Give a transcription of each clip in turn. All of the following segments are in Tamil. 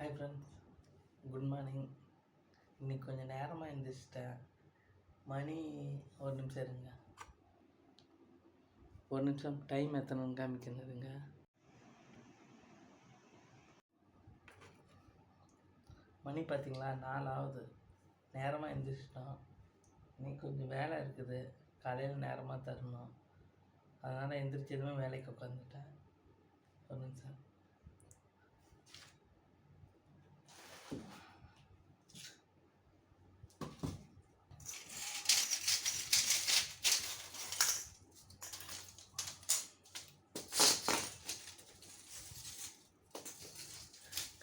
Hi friends, good morning. இன்றைக்கி கொஞ்சம் நேரமாக எழுந்திரிச்சிட்டேன். மணி ஒரு நிமிஷம் இருங்க, ஒரு நிமிஷம் டைம் எத்தனைன்னு காமிக்கிறதுங்க. மணி பார்த்தீங்களா, 4 ஆகுது. நேரமாக எழுந்திரிச்சிட்டோம். இன்றைக்கி கொஞ்சம் வேலை இருக்குது, காலையில் நேரமாக தரணும். அதனால் எந்திரிச்சதுமே வேலைக்கு உட்காந்துட்டேன். ஒரு நிமிஷம்.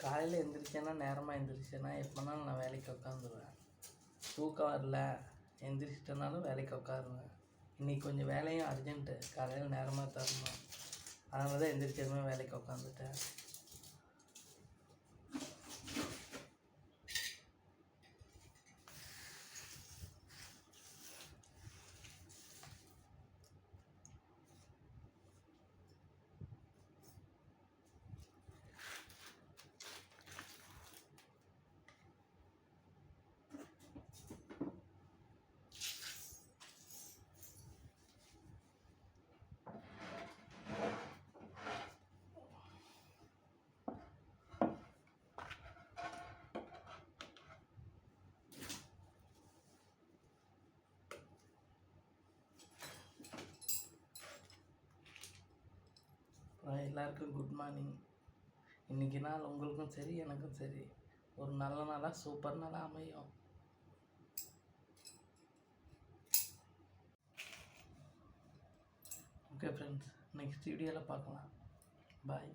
காலையில் எழுந்திரிச்சேன்னா, நேரமாக எழுந்திரிச்சேன்னா எப்போனாலும் நான் வேலைக்கு உட்காந்துருவேன். தூக்கம் வரல, எழுந்திரிச்சிட்டனாலும் வேலைக்கு உட்காருவேன். இன்றைக்கி கொஞ்சம் வேலையும் அர்ஜென்ட்டு, காலையில் நேரமாக தரணும். அதனால தான் எழுந்திரிச்சதுமே வேலைக்கு உட்காந்துட்டேன். எல்லாருக்கும் குட் மார்னிங். இன்றைக்கி நாள் உங்களுக்கும் சரி எனக்கும் சரி ஒரு நல்ல நாளாக சூப்பர் நாளாக அமையும். ஓகே ஃப்ரெண்ட்ஸ், நெக்ஸ்ட் வீடியோவில் பார்க்கலாம். பாய்.